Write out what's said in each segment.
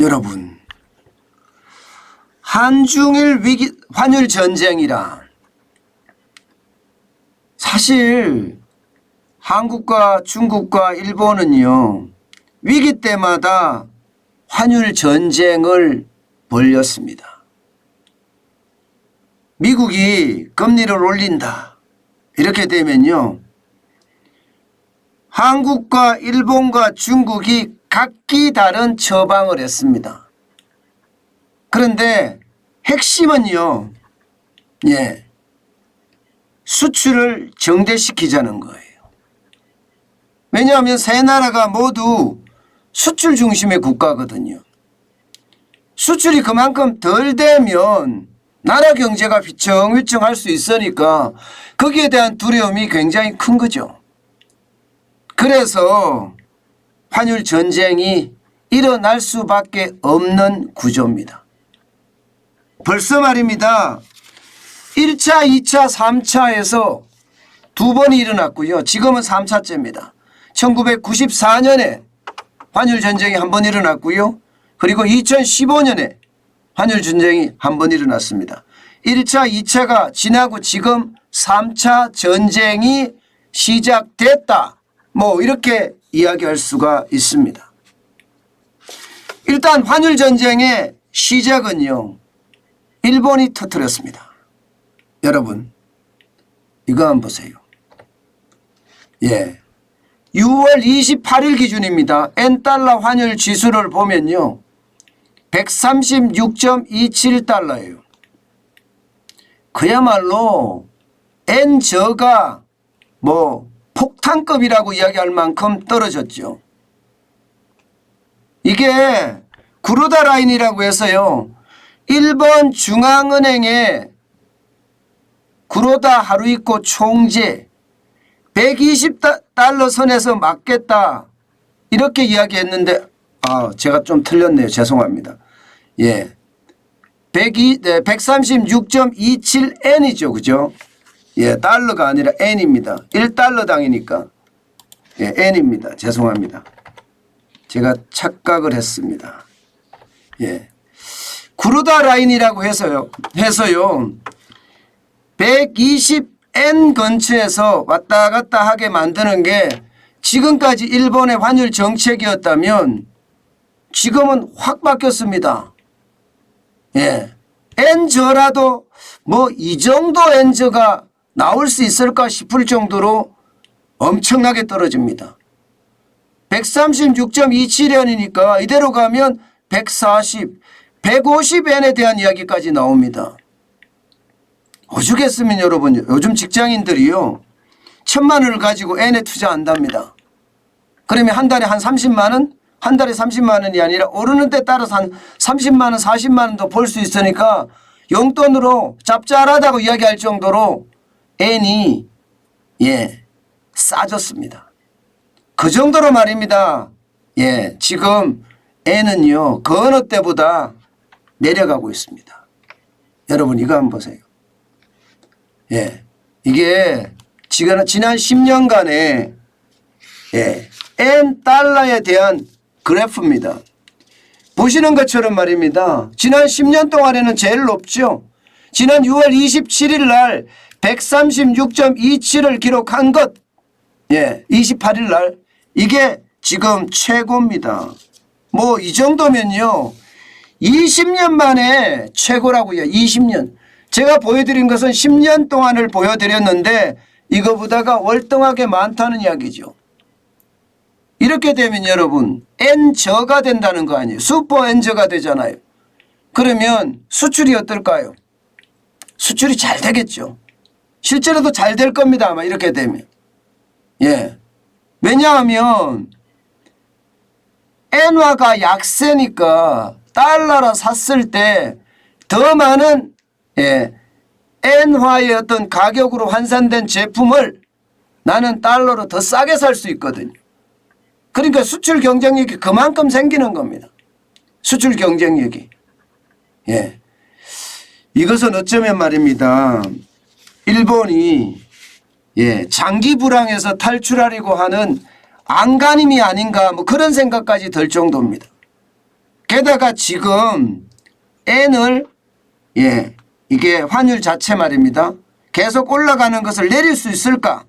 여러분, 한중일 위기 환율 전쟁이라 사실 한국과 중국과 일본은요 위기 때마다 환율 전쟁을 벌였습니다. 미국이 금리를 올린다 이렇게 되면요 한국과 일본과 중국이 각기 다른 처방을 했습니다. 그런데 핵심은요, 수출을 정대시키자는 거예요. 왜냐하면 세 나라가 모두 수출 중심의 국가거든요. 수출이 그만큼 덜 되면 나라 경제가 휘청휘청할 수 있으니까 거기에 대한 두려움이 굉장히 큰 거죠. 그래서 환율 전쟁이 일어날 수밖에 없는 구조입니다. 벌써 말입니다. 1차, 2차, 3차에서 두 번이 일어났고요. 지금은 3차째입니다. 1994년에 환율 전쟁이 한 번 일어났고요. 그리고 2015년에 환율 전쟁이 한 번 일어났습니다. 1차, 2차가 지나고 지금 3차 전쟁이 시작됐다. 뭐 이렇게 이야기할 수가 있습니다. 일단 환율 전쟁의 시작은요. 일본이 터뜨렸습니다. 여러분 이거 한번 보세요. 6월 28일 기준입니다. N달러 환율 지수를 보면요. 136.27달러예요. 그야말로 N저가 뭐 폭탄급이라고 이야기할 만큼 떨어졌죠. 이게 구로다 라인이라고 해서요. 일본 중앙은행의 구로다 하루이코 총재 120달러 선에서 맞겠다 이렇게 이야기했는데 제가 좀 틀렸네요. 죄송합니다. 136.27N이죠. 그죠? 달러가 아니라 N입니다. 1달러당이니까 N입니다. 죄송합니다. 제가 착각을 했습니다. 구로다 라인이라고 해서요. 120N 근처에서 왔다 갔다 하게 만드는 게 지금까지 일본의 환율 정책이었다면 지금은 확 바뀌었습니다. N저라도 뭐 이 정도 N저가 나올 수 있을까 싶을 정도로 엄청나게 떨어집니다. 136.27엔이니까 이대로 가면 140, 150엔에 대한 이야기까지 나옵니다. 오죽했으면 여러분 요즘 직장인들이요 1,000만 원을 가지고 N에 투자한답니다. 그러면 한 달에 한 30만 원? 한 달에 30만 원이 아니라 오르는 데 따라서 한 30만 원 40만 원도 벌 수 있으니까 용돈으로 짭짤하다고 이야기할 정도로 N이 싸졌습니다. 그 정도로 말입니다. 지금 N은요 그 어느 때보다 내려가고 있습니다. 여러분 이거 한번 보세요. 이게 지난 10년간의 N달러에 대한 그래프입니다. 보시는 것처럼 말입니다. 지난 10년 동안에는 제일 높죠. 지난 6월 27일 날 136.27을 기록한 것 28일 날 이게 지금 최고입니다. 뭐 이 정도면요 20년 만에 최고라고요. 20년. 제가 보여드린 것은 10년 동안을 보여드렸는데 이거보다가 월등하게 많다는 이야기죠. 이렇게 되면 여러분 N저가 된다는 거 아니에요. 슈퍼 N저가 되잖아요. 그러면 수출이 어떨까요? 수출이 잘 되겠죠. 실제로도 잘 될 겁니다. 아마 이렇게 되면. 왜냐하면 엔화가 약세니까 달러로 샀을 때 더 많은 엔화의 어떤 가격으로 환산된 제품을 나는 달러로 더 싸게 살 수 있거든요. 그러니까 수출 경쟁력이 그만큼 생기는 겁니다. 수출 경쟁력이. 이것은 어쩌면 말입니다. 일본이 장기 불황에서 탈출하려고 하는 안간힘이 아닌가 뭐 그런 생각까지 들 정도입니다. 게다가 지금 N을 이게 환율 자체 말입니다. 계속 올라가는 것을 내릴 수 있을까?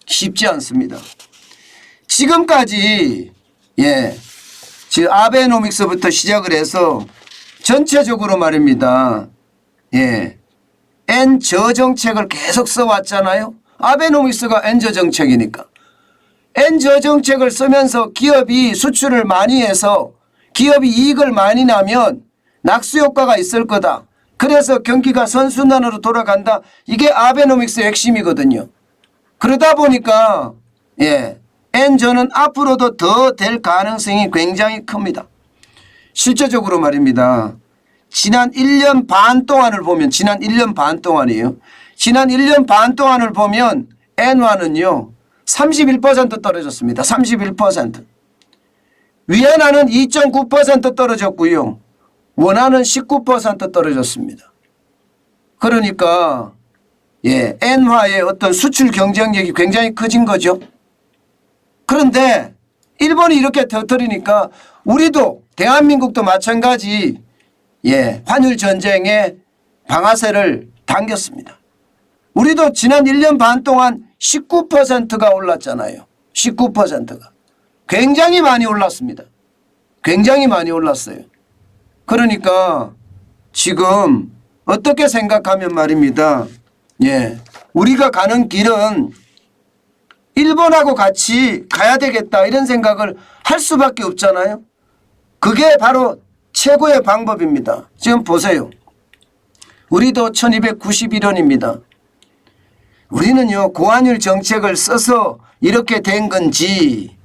쉽지 않습니다. 지금까지 지금 아베노믹스부터 시작을 해서 전체적으로 말입니다. N 저정책을 계속 써왔잖아요. 아베노믹스가 N 저정책이니까. N 저정책을 쓰면서 기업이 수출을 많이 해서 기업이 이익을 많이 나면 낙수 효과가 있을 거다. 그래서 경기가 선순환으로 돌아간다. 이게 아베노믹스의 핵심이거든요. 그러다 보니까 N저는 앞으로도 더 될 가능성이 굉장히 큽니다. 실제적으로 말입니다. 지난 1년 반 동안을 보면 지난 1년 반 동안이에요. 지난 1년 반 동안을 보면 엔화는요. 31% 떨어졌습니다. 31%. 위안화는 2.9% 떨어졌고요. 원화는 19% 떨어졌습니다. 그러니까 엔화의 어떤 수출 경쟁력이 굉장히 커진 거죠. 그런데 일본이 이렇게 터뜨리니까 우리도 대한민국도 마찬가지 환율 전쟁의 방아쇠를 당겼습니다. 우리도 지난 1년 반 동안 19%가 올랐잖아요. 19%가. 굉장히 많이 올랐습니다. 굉장히 많이 올랐어요. 그러니까 지금 어떻게 생각하면 말입니다. 우리가 가는 길은 일본하고 같이 가야 되겠다 이런 생각을 할 수밖에 없잖아요. 그게 바로 최고의 방법입니다. 지금 보세요. 우리도 1291원입니다. 우리는요 고환율 정책을 써서 이렇게 된 건지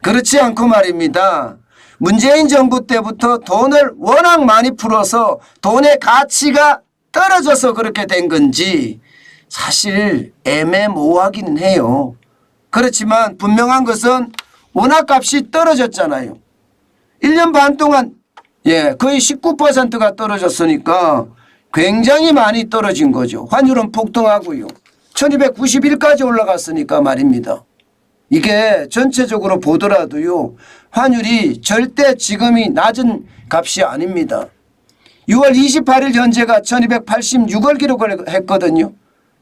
그렇지 않고 말입니다. 문재인 정부 때부터 돈을 워낙 많이 풀어서 돈의 가치가 떨어져서 그렇게 된 건지 사실 애매모호하기는 해요. 그렇지만 분명한 것은 원화값이 떨어졌잖아요. 1년 반 동안 거의 19%가 떨어졌으니까 굉장히 많이 떨어진 거죠. 환율은 폭등하고요. 1291까지 올라갔으니까 말입니다. 이게 전체적으로 보더라도요. 환율이 절대 지금이 낮은 값이 아닙니다. 6월 28일 현재가 1286을 기록을 했거든요.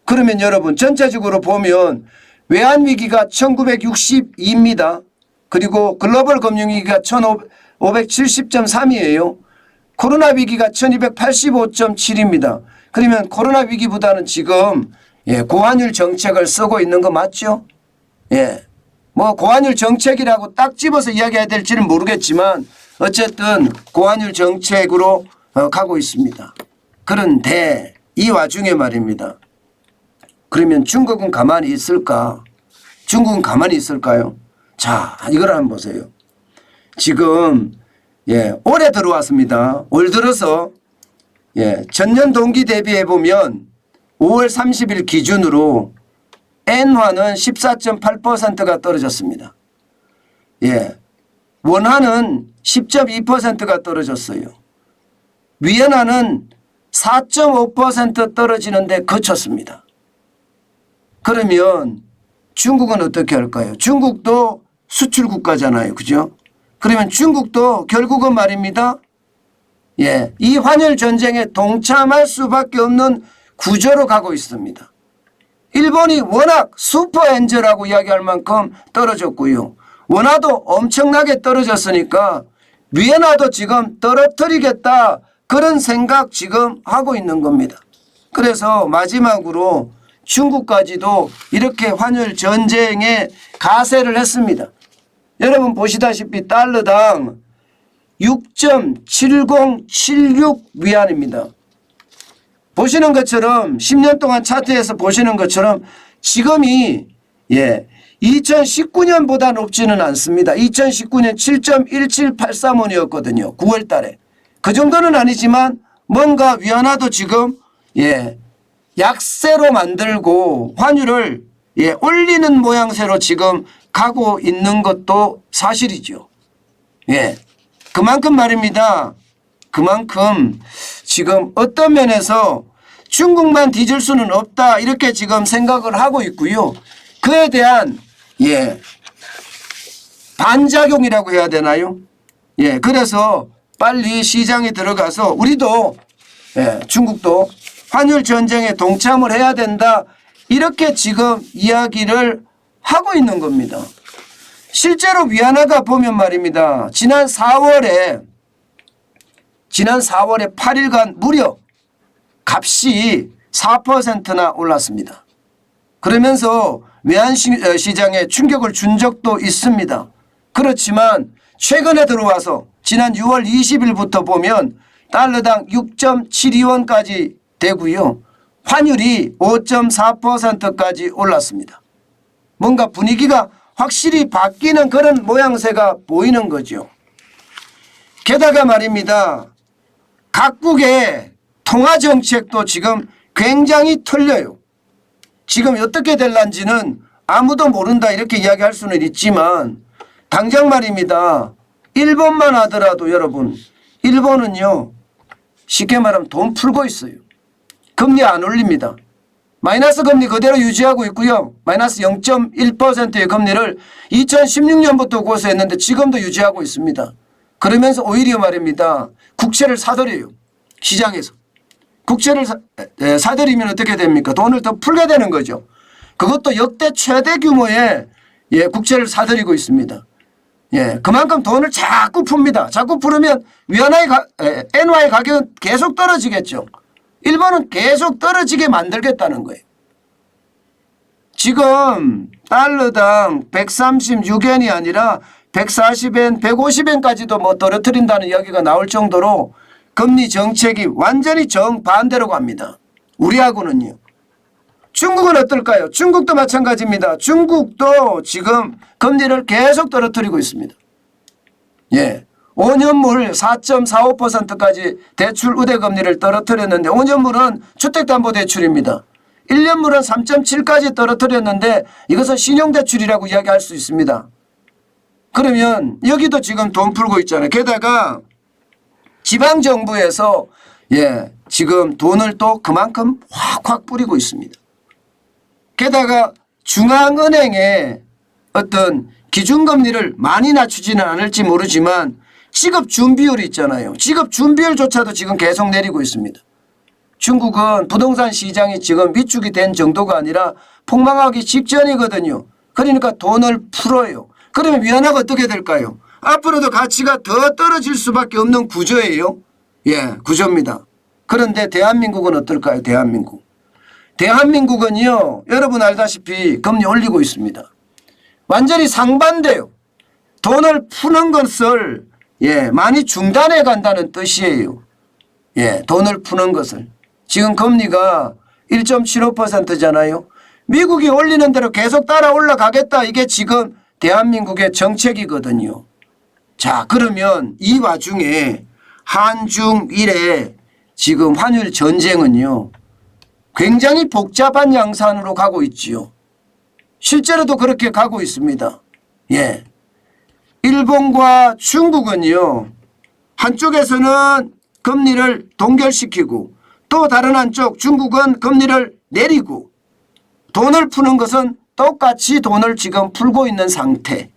그러면 여러분 전체적으로 보면 외환위기가 1962입니다. 그리고 글로벌 금융위기가 1570.3이에요. 코로나 위기가 1285.7입니다. 그러면 코로나 위기보다는 지금 고환율 정책을 쓰고 있는 거 맞죠? 뭐 고환율 정책이라고 딱 집어서 이야기해야 될지는 모르겠지만 어쨌든 고환율 정책으로 가고 있습니다. 그런데 이 와중에 말입니다. 그러면 중국은 가만히 있을까? 중국은 가만히 있을까요? 자, 이걸 한번 보세요. 지금 올해 들어왔습니다. 올 들어서 전년 동기 대비해 보면 5월 30일 기준으로 엔화는 14.8%가 떨어졌습니다. 원화는 10.2%가 떨어졌어요. 위안화는 4.5% 떨어지는데 그쳤습니다. 그러면 중국은 어떻게 할까요? 중국도 수출 국가잖아요. 그죠? 그러면 중국도 결국은 말입니다. 이 환율 전쟁에 동참할 수밖에 없는 구조로 가고 있습니다. 일본이 워낙 슈퍼엔저라고 이야기할 만큼 떨어졌고요. 원화도 엄청나게 떨어졌으니까 위안화도 지금 떨어뜨리겠다 그런 생각 지금 하고 있는 겁니다. 그래서 마지막으로 중국까지도 이렇게 환율 전쟁에 가세를 했습니다. 여러분 보시다시피 달러당 6.7076 위안입니다. 보시는 것처럼 10년 동안 차트에서 보시는 것처럼 지금이 2019년보다 높지는 않습니다. 2019년 7.1783원이었거든요. 9월 달에. 그 정도는 아니지만 뭔가 위안화도 지금 약세로 만들고 환율을 올리는 모양새로 지금 가고 있는 것도 사실이죠. 그만큼 말입니다. 그만큼 지금 어떤 면에서 중국만 뒤질 수는 없다 이렇게 지금 생각을 하고 있고요. 그에 대한 반작용이라고 해야 되나요? 예, 그래서 빨리 시장에 들어가서 우리도 예, 중국도 환율 전쟁에 동참을 해야 된다. 이렇게 지금 이야기를 하고 있는 겁니다. 실제로 위안화가 보면 말입니다. 지난 4월에 8일간 무려 값이 4%나 올랐습니다. 그러면서 외환 시장에 충격을 준 적도 있습니다. 그렇지만 최근에 들어와서 지난 6월 20일부터 보면 달러당 6.72원까지 되고요. 환율이 5.4%까지 올랐습니다. 뭔가 분위기가 확실히 바뀌는 그런 모양새가 보이는 거죠. 게다가 말입니다. 각국의 통화 정책도 지금 굉장히 틀려요. 지금 어떻게 될런지는 아무도 모른다 이렇게 이야기할 수는 있지만 당장 말입니다. 일본만 하더라도 여러분 일본은요 쉽게 말하면 돈 풀고 있어요. 금리 안 올립니다. 마이너스 금리 그대로 유지하고 있고요. 마이너스 0.1%의 금리를 2016년부터 고수했는데 지금도 유지하고 있습니다. 그러면서 오히려 말입니다. 국채를 사들여요. 시장에서. 국채를 사들이면 어떻게 됩니까? 돈을 더 풀게 되는 거죠. 그것도 역대 최대 규모의 국채를 사들이고 있습니다. 예, 그만큼 돈을 자꾸 풉니다. 자꾸 풀으면 엔화의 가격은 계속 떨어지겠죠. 일본은 계속 떨어지게 만들겠다는 거예요. 지금 달러당 136엔이 아니라 140엔, 150엔까지도 뭐 떨어뜨린다는 이야기가 나올 정도로 금리 정책이 완전히 정반대로 갑니다. 우리하고는요. 중국은 어떨까요? 중국도 마찬가지입니다. 중국도 지금 금리를 계속 떨어뜨리고 있습니다. 예. 5년물 4.45%까지 대출 우대금리를 떨어뜨렸는데 5년물은 주택담보대출입니다. 1년물은 3.7까지 떨어뜨렸는데 이것은 신용대출이라고 이야기할 수 있습니다. 그러면 여기도 지금 돈 풀고 있잖아요. 게다가 지방정부에서 지금 돈을 또 그만큼 확확 뿌리고 있습니다. 게다가 중앙은행의 어떤 기준금리를 많이 낮추지는 않을지 모르지만 지급준비율이 있잖아요. 지급준비율조차도 지금 계속 내리고 있습니다. 중국은 부동산 시장이 지금 위축이 된 정도가 아니라 폭망하기 직전이거든요. 그러니까 돈을 풀어요. 그러면 위안화가 어떻게 될까요? 앞으로도 가치가 더 떨어질 수밖에 없는 구조예요. 예, 구조입니다. 그런데 대한민국은 어떨까요? 대한민국은요. 여러분 알다시피 금리 올리고 있습니다. 완전히 상반돼요. 돈을 푸는 것을 많이 중단해 간다는 뜻이에요. 돈을 푸는 것을. 지금 금리가 1.75%잖아요. 미국이 올리는 대로 계속 따라 올라가겠다. 이게 지금 대한민국의 정책이거든요. 자, 그러면 이 와중에 한중일의 지금 환율 전쟁은요. 굉장히 복잡한 양상으로 가고 있지요. 실제로도 그렇게 가고 있습니다. 예. 일본과 중국은요. 한쪽에서는 금리를 동결시키고 또 다른 한쪽 중국은 금리를 내리고 돈을 푸는 것은 똑같이 돈을 지금 풀고 있는 상태.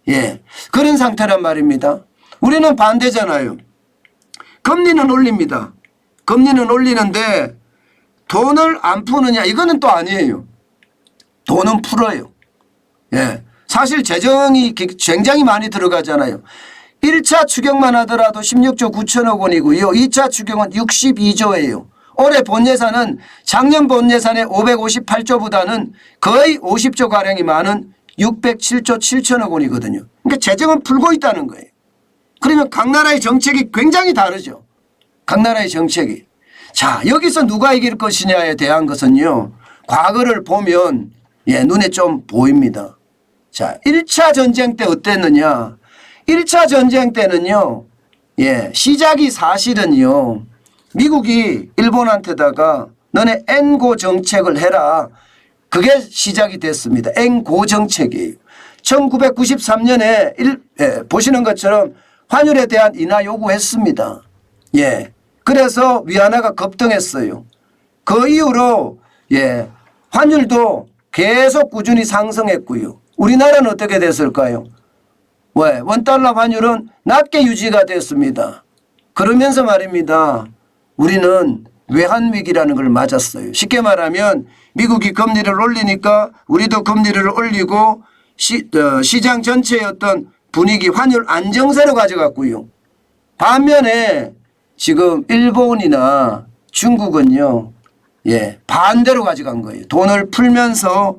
예. 그런 상태란 말입니다. 우리는 반대잖아요. 금리는 올립니다. 금리는 올리는데 돈을 안 푸느냐 이거는 또 아니에요. 돈은 풀어요. 예. 사실 재정이 굉장히 많이 들어가잖아요. 1차 추경만 하더라도 16조 9천억 원이고요. 2차 추경은 62조예요. 올해 본예산은 작년 본예산의 558조보다는 거의 50조가량이 많은 607조 7천억 원이거든요. 그러니까 재정은 풀고 있다는 거예요. 그러면 각 나라의 정책이 굉장히 다르죠. 각 나라의 정책이. 자, 여기서 누가 이길 것이냐에 대한 것은요. 과거를 보면 눈에 좀 보입니다. 자, 1차 전쟁 때 어땠느냐. 1차 전쟁 때는요. 시작이 사실은요. 미국이 일본한테다가 너네 엔고 정책을 해라. 그게 시작이 됐습니다. 엔고 정책이에요. 1993년에 보시는 것처럼 환율에 대한 인하 요구했습니다. 그래서 위안화가 급등했어요. 그 이후로 환율도 계속 꾸준히 상승했고요. 우리나라는 어떻게 됐을까요? 왜? 원달러 환율은 낮게 유지가 됐습니다. 그러면서 말입니다. 우리는 외환위기라는 걸 맞았어요. 쉽게 말하면 미국이 금리를 올리니까 우리도 금리를 올리고 시장 전체의 어떤 분위기 환율 안정세로 가져갔고요. 반면에 지금 일본이나 중국은요. 반대로 가져간 거예요. 돈을 풀면서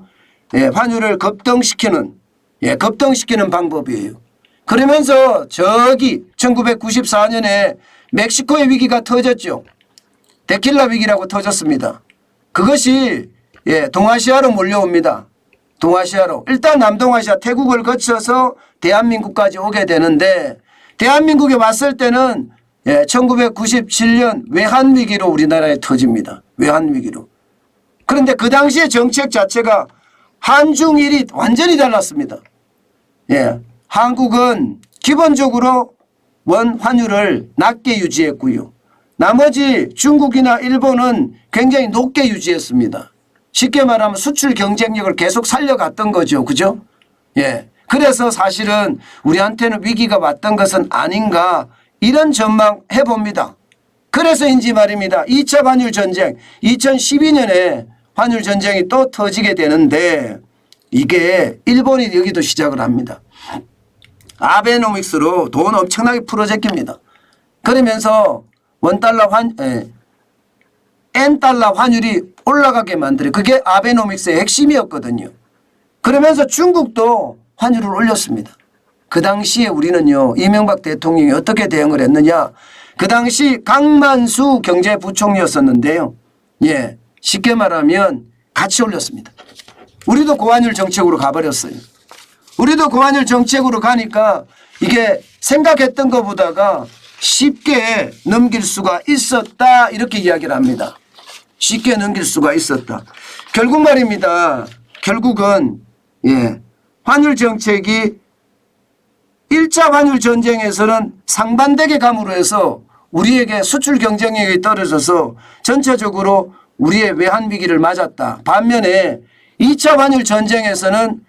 환율을 급등시키는 방법이에요. 그러면서 저기 1994년에 멕시코의 위기가 터졌죠. 데킬라 위기라고 터졌습니다. 그것이 동아시아로 몰려옵니다. 동아시아로. 일단 남동아시아 태국을 거쳐서 대한민국까지 오게 되는데 대한민국에 왔을 때는 1997년 외환위기로 우리나라에 터집니다. 외환위기로. 그런데 그 당시의 정책 자체가 한중일이 완전히 달랐습니다. 한국은 기본적으로 원 환율을 낮게 유지했고요. 나머지 중국이나 일본은 굉장히 높게 유지했습니다. 쉽게 말하면 수출 경쟁력을 계속 살려갔던 거죠. 그죠? 그래서 사실은 우리한테는 위기가 왔던 것은 아닌가 이런 전망 해봅니다. 그래서인지 말입니다. 2차 환율 전쟁 2012년에 환율 전쟁이 또 터지게 되는데 이게 일본이 여기도 시작을 합니다. 아베노믹스로 돈 엄청나게 풀어제낍니다. 그러면서 N달러 환율이 올라가게 만들어요. 그게 아베노믹스의 핵심이었거든요. 그러면서 중국도 환율을 올렸습니다. 그 당시에 우리는요. 이명박 대통령이 어떻게 대응을 했느냐. 그 당시 강만수 경제부총리였었는데요. 쉽게 말하면 같이 올렸습니다. 우리도 고환율 정책으로 가버렸어요. 우리도 고환율 정책으로 가니까 이게 생각했던 것보다가 쉽게 넘길 수가 있었다 이렇게 이야기를 합니다. 쉽게 넘길 수가 있었다. 결국 말입니다. 결국은 환율 정책이 1차 환율 전쟁에서는 상반되게 감으로 해서 우리에게 수출 경쟁력이 떨어져서 전체적으로 우리의 외환 위기를 맞았다. 반면에 2차 환율 전쟁에서는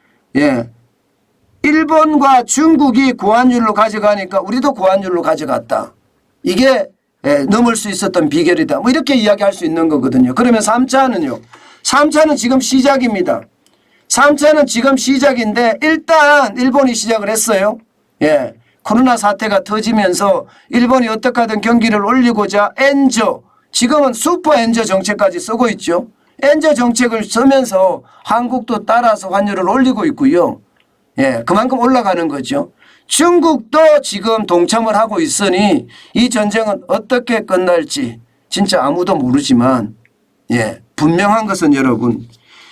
일본과 중국이 고환율로 가져가니까 우리도 고환율로 가져갔다. 이게 넘을 수 있었던 비결이다. 뭐 이렇게 이야기할 수 있는 거거든요. 그러면 3차는요. 3차는 지금 시작입니다. 3차는 지금 시작인데 일단 일본이 시작을 했어요. 코로나 사태가 터지면서 일본이 어떻게 하든 경기를 올리고자 엔저, 지금은 슈퍼 엔저 정책까지 쓰고 있죠. 엔저 정책을 쓰면서 한국도 따라서 환율을 올리고 있고요. 그만큼 올라가는 거죠. 중국도 지금 동참을 하고 있으니 이 전쟁은 어떻게 끝날지 진짜 아무도 모르지만 분명한 것은 여러분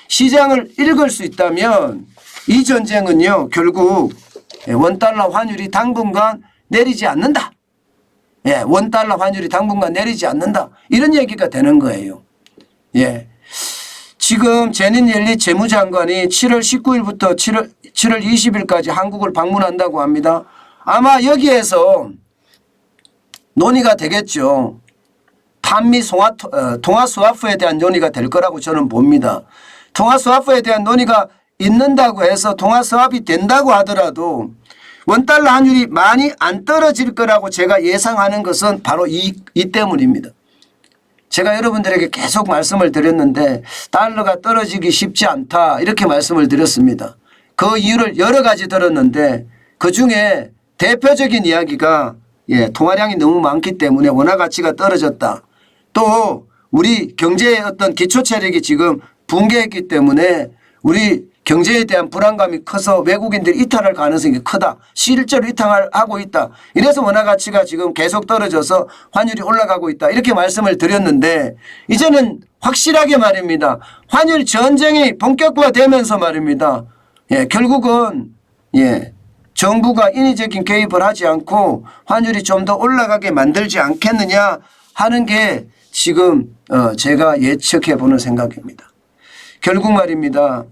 시장을 읽을 수 있다면 이 전쟁은요 결국 원달러 환율이 당분간 내리지 않는다. 원달러 환율이 당분간 내리지 않는다. 이런 얘기가 되는 거예요. 지금 제닛 옐린 재무장관이 7월 19일부터 7월 20일까지 한국을 방문한다고 합니다. 아마 여기에서 논의가 되겠죠. 반미 통화 스와프에 대한 논의가 될 거라고 저는 봅니다. 통화 스와프에 대한 논의가 있는다고 해서 통화 스왑이 된다고 하더라도 원달러 환율이 많이 안 떨어질 거라고 제가 예상하는 것은 바로 이 때문입니다. 제가 여러분들에게 계속 말씀을 드렸는데 달러가 떨어지기 쉽지 않다 이렇게 말씀을 드렸습니다. 그 이유를 여러 가지 들었는데 그중에 대표적인 이야기가 통화량이 너무 많기 때문에 원화 가치가 떨어졌다. 또 우리 경제의 어떤 기초 체력이 지금 붕괴했기 때문에 우리 경제에 대한 불안감이 커서 외국인들이 이탈할 가능성이 크다. 실제로 이탈을 하고 있다. 이래서 원화 가치가 지금 계속 떨어져서 환율이 올라가고 있다. 이렇게 말씀을 드렸는데 이제는 확실하게 말입니다. 환율 전쟁이 본격화되면서 말입니다. 결국은 정부가 인위적인 개입을 하지 않고 환율이 좀 더 올라가게 만들지 않겠느냐 하는 게 지금 제가 예측해 보는 생각입니다. 결국 말입니다.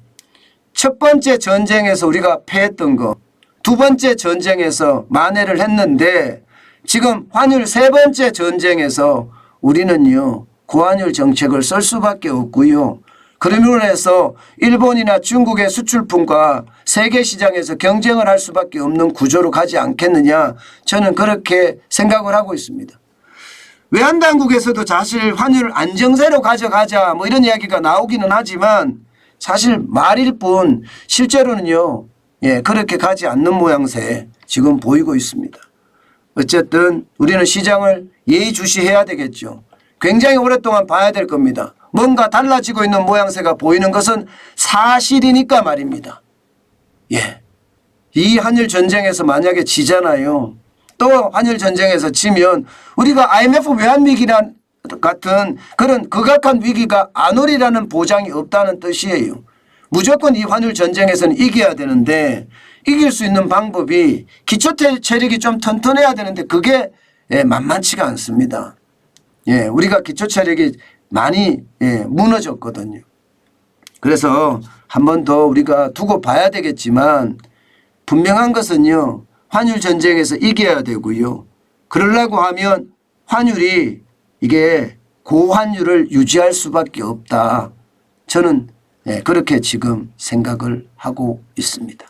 첫 번째 전쟁에서 우리가 패했던 거, 두 번째 전쟁에서 만회를 했는데 지금 환율 세 번째 전쟁에서 우리는요 고환율 정책을 쓸 수밖에 없고요. 그러므로 해서 일본이나 중국의 수출품과 세계 시장에서 경쟁을 할 수밖에 없는 구조로 가지 않겠느냐, 저는 그렇게 생각을 하고 있습니다. 외환당국에서도 사실 환율 안정세로 가져가자 뭐 이런 이야기가 나오기는 하지만 사실 말일 뿐 실제로는요, 예, 그렇게 가지 않는 모양새 지금 보이고 있습니다. 어쨌든 우리는 시장을 예의주시해야 되겠죠. 굉장히 오랫동안 봐야 될 겁니다. 뭔가 달라지고 있는 모양새가 보이는 것은 사실이니까 말입니다. 예. 이 한일 전쟁에서 만약에 지잖아요. 또 한일 전쟁에서 지면 우리가 IMF 외환위기란 같은 그런 극악한 위기가 안 오리라는 보장이 없다는 뜻이에요. 무조건 이 환율 전쟁에서는 이겨야 되는데 이길 수 있는 방법이 기초 체력이 좀 튼튼해야 되는데 그게 만만치가 않습니다. 예, 우리가 기초 체력이 많이 무너졌거든요. 그래서 한 번 더 우리가 두고 봐야 되겠지만 분명한 것은요, 환율 전쟁에서 이겨야 되고요. 그러려고 하면 환율이 이게 고환율을 유지할 수밖에 없다. 저는 그렇게 지금 생각을 하고 있습니다.